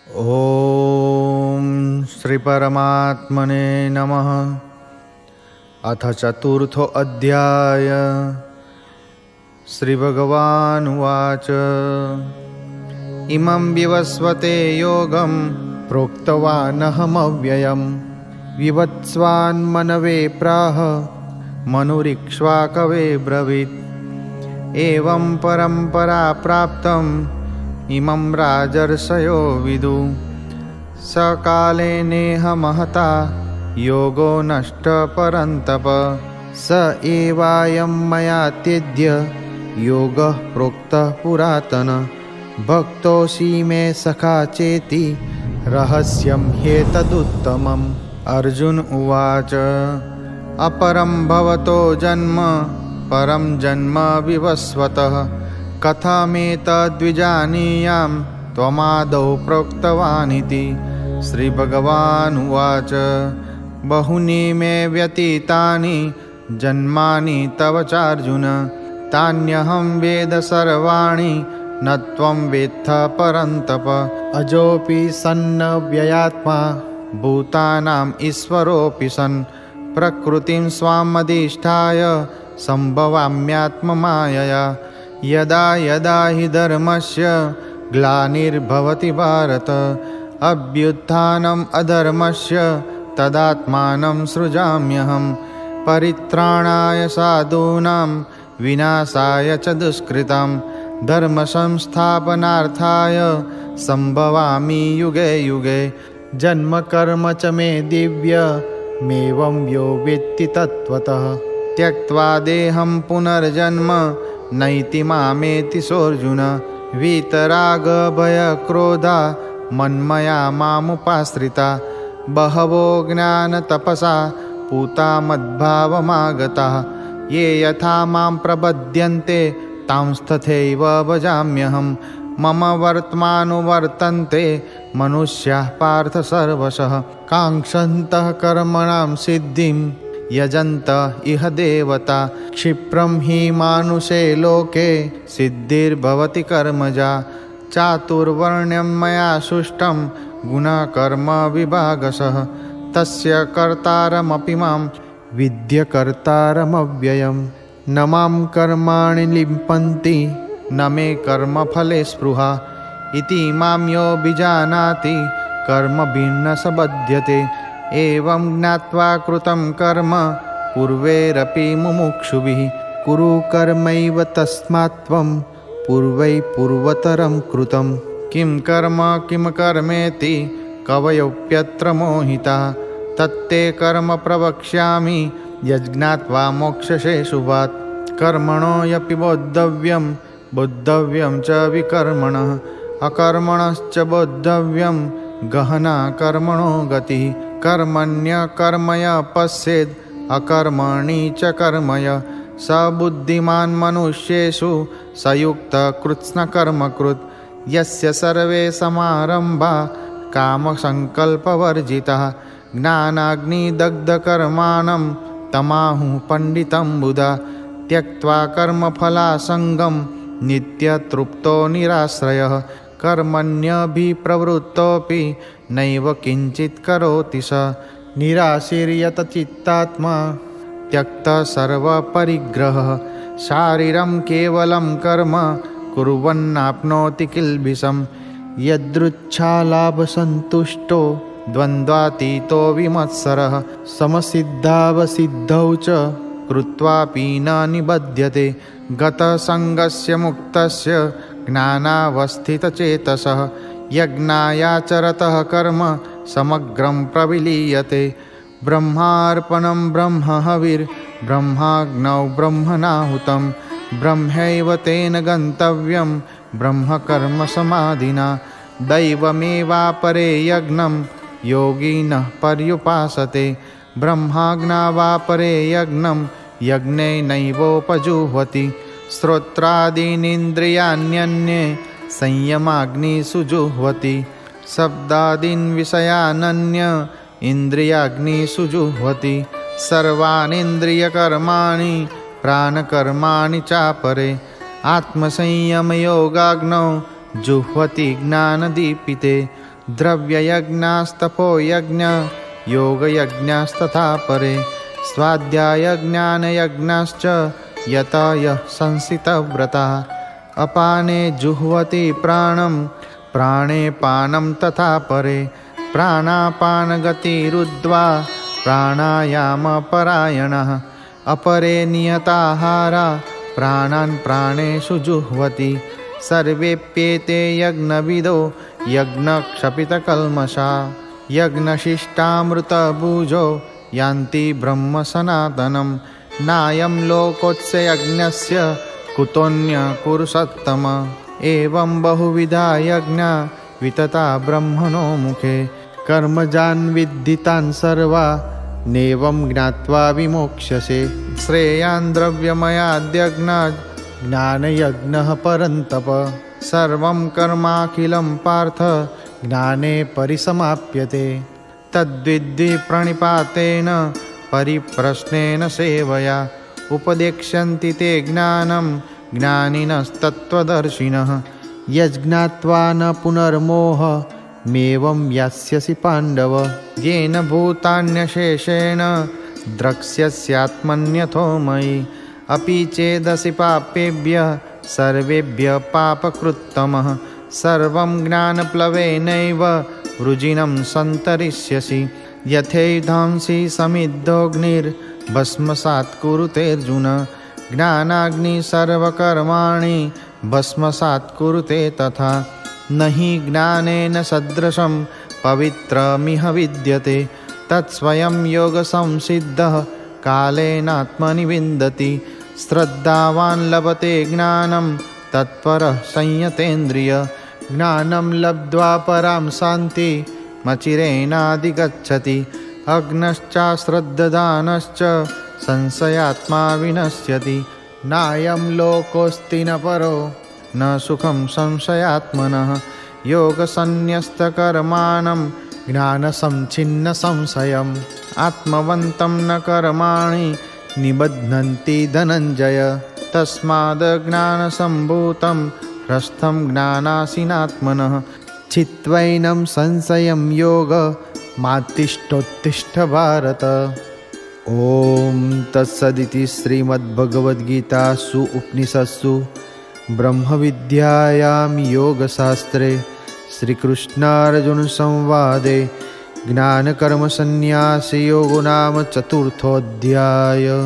ॐ श्री परमात्मने नमः। अथ चतुर्थो अध्याय। श्री भगवानुवाच इमं विवस्वते योगं प्रोक्तवानहमव्ययं विवत्स्वान्मनवे प्राह मनुरिक्ष्वाकवे ब्रवीत् एवं परम्परा प्राप्तम् इमं राजर्षयो विदु सकाले नेह महता योगो नष्ट परन्तप स एवायं मया तेद्य योगः प्रोक्तः पुरातन भक्तोऽसि मे सखा चेति रहस्यं ह्येतदुत्तमम्। अर्जुन उवाच अपरं भवतो जन्म परं जन्म विवस्वतः कथमेतद्विजानीयां त्वमादौ प्रोक्तवानिति। श्रीभगवानुवाच बहूनि मे व्यतीतानि जन्मानि तव चार्जुन तान्यहं वेद सर्वाणि न त्वं वेत्थ परन्तप अजोऽपि सन्नव्ययात्मा भूतानाम् ईश्वरोऽपि सन् प्रकृतिं स्वामधिष्ठाय सम्भवाम्यात्ममायया यदा यदा हि धर्मस्य ग्लानिर्भवति भारत अभ्युत्थानम् अधर्मस्य तदात्मानं सृजाम्यहं परित्राणाय साधूनां विनाशाय च दुष्कृतां धर्मसंस्थापनार्थाय सम्भवामि युगे युगे जन्म कर्म च मे दिव्यमेवं यो वेत्ति तत्त्वतः त्यक्त्वा देहं पुनर्जन्म नैति मामेति सोऽर्जुन वीतरागभयक्रोधा मन्मया मामुपाश्रिता बहवो ज्ञानतपसा पूता मद्भावमागताः ये यथा मां प्रपद्यन्ते तांस्तथैव भजाम्यहं मम वर्त्मानुवर्तन्ते मनुष्याः पार्थ सर्वशः काङ्क्षन्तः कर्मणां सिद्धिं यजन्त इह देवता क्षिप्रं हि मानुषे लोके सिद्धिर्भवति कर्मजा चातुर्वर्ण्यं मया सृष्टं गुणकर्म विभागशः तस्य कर्तारमपि मां विद्य कर्तारमव्ययम् न मां कर्माणि लिम्पन्ति न मे कर्मफले स्पृहा इति मां यो विजानाति कर्मभिर्न स बध्यते एवं ज्ञात्वा कृतं कर्म पूर्वैरपि मुमुक्षुभिः कुरु कर्मैव तस्मात् त्वं पूर्वै पूर्वतरं कृतं किं कर्मेति कवयोऽप्यत्र मोहिताः तत्ते कर्म प्रवक्ष्यामि यज्ञात्वा मोक्षसे शुभात् कर्मणोऽपि बोद्धव्यं च विकर्मणः अकर्मणश्च बोद्धव्यं गहना कर्मणो गतिः कर्मण्यकर्मय पश्येद् अकर्मणि च कर्मय स बुद्धिमान् मनुष्येषु स युक्तकृत्स्नकर्मकृत् यस्य सर्वे समारम्भा कामसङ्कल्पवर्जिताः ज्ञानाग्निदग्धकर्माणं तमाहुः पण्डितं बुधा त्यक्त्वा कर्मफलासङ्गं नित्यतृप्तो निराश्रयः कर्मण्यभिप्रवृत्तोऽपि नैव किञ्चित् करोति स निराशीर्यतचित्तात्मा त्यक्तः सर्वपरिग्रहः शारीरं केवलं कर्म कुर्वन्नाप्नोति किल्बिषं यदृच्छालाभसन्तुष्टो द्वन्द्वातीतो विमत्सरः समसिद्धावसिद्धौ च कृत्वापि न निबध्यते गतसङ्गस्य मुक्तस्य ज्ञानावस्थितचेतसः यज्ञायाचरतः कर्म समग्रं प्रविलीयते ब्रह्मार्पणं ब्रह्महविर्ब्रह्माग्नौ ब्रह्मणाहुतं ब्रह्मैव तेन गन्तव्यं ब्रह्मकर्मसमाधिना दैवमेवापरे यज्ञं योगिनः पर्युपासते ब्रह्माग्नावापरे यज्ञं यज्ञेनैवोपजुह्वति श्रोत्रादीनिन्द्रियाण्यन्ये संयमाग्निषु जुह्वति शब्दादीन् विषयानन्य इन्द्रियाग्निषु जुह्वति सर्वानीन्द्रियकर्माणि प्राणकर्माणि चापरे आत्मसंयमयोगाग्नौ जुह्वति ज्ञानदीपिते द्रव्ययज्ञास्तपोयज्ञ योगयज्ञास्तथा परे स्वाध्यायज्ञानयज्ञाश्च यतयः संसितव्रतः अपाने जुह्वति प्राणं प्राणे पानं तथा परे प्राणापानगतिरुद्ध्वा प्राणायामपरायणः अपरे नियताहारा प्राणान् प्राणेषु जुह्वति सर्वेप्येते यज्ञविदो यज्ञक्षपितकल्मषा यज्ञशिष्टामृतभुजो यान्ति ब्रह्म सनातनं नायं लोकोऽस्य यज्ञस्य कुतोऽन्य कुरुसत्तम एवं बहुविधा यज्ञा वितता ब्रह्मणो मुखे कर्मजान् विद्धितान् सर्वा नेवं ज्ञात्वा विमोक्ष्यसे श्रेयान् द्रव्यमयाद्यज्ञात् ज्ञानयज्ञः परन्तप सर्वं कर्माखिलं पार्थ ज्ञाने परिसमाप्यते तद्विद्धि प्रणिपातेन परिप्रश्नेन सेवया उपदेक्ष्यन्ति ते ज्ञानं ज्ञानिनस्तत्त्वदर्शिनः यज्ज्ञात्वा न पुनर्मोहमेवं यास्यसि पाण्डव येन भूतान्यशेषेण द्रक्ष्यस्यात्मन्यथो मयि अपि चेदसि पापेभ्यः सर्वेभ्यः पापकृत्तमः सर्वं ज्ञानप्लवेनैव वृजिनं सन्तरिष्यसि यथैधांसि समिद्धोऽग्निर्भस्मसात् कुरुतेऽर्जुन ज्ञानाग्निः सर्वकर्माणि भस्मसात् कुरुते तथा न हि ज्ञानेन सदृशं पवित्रमिह विद्यते तत्स्वयं योगसंसिद्धः कालेनात्मनि विन्दति श्रद्धावान् लभते ज्ञानं तत्परः संयतेन्द्रिय ज्ञानं लब्ध्वा परां शान्तिमचिरेणाधिगच्छति अग्नश्चाश्रद्धदानश्च संशयात्मा विनश्यति नायं लोकोऽस्ति न परो न सुखं संशयात्मनः योगसन्न्यस्तकर्माणं ज्ञानसंच्छिन्नसंशयम् आत्मवन्तं न कर्माणि निबध्नन्ति धनञ्जय तस्माद् ज्ञानसम्भूतं ह्रस्थं ज्ञानासीनात्मनः चित्वैनं संशयं योग मात्तिष्ठोत्तिष्ठ भारत। ॐ तत्सदिति श्रीमद्भगवद्गीतासु उपनिषत्सु ब्रह्मविद्यायां योगशास्त्रे श्रीकृष्णार्जुनसंवादे ज्ञानकर्मसन्न्यासयोगो नाम चतुर्थोऽध्यायः।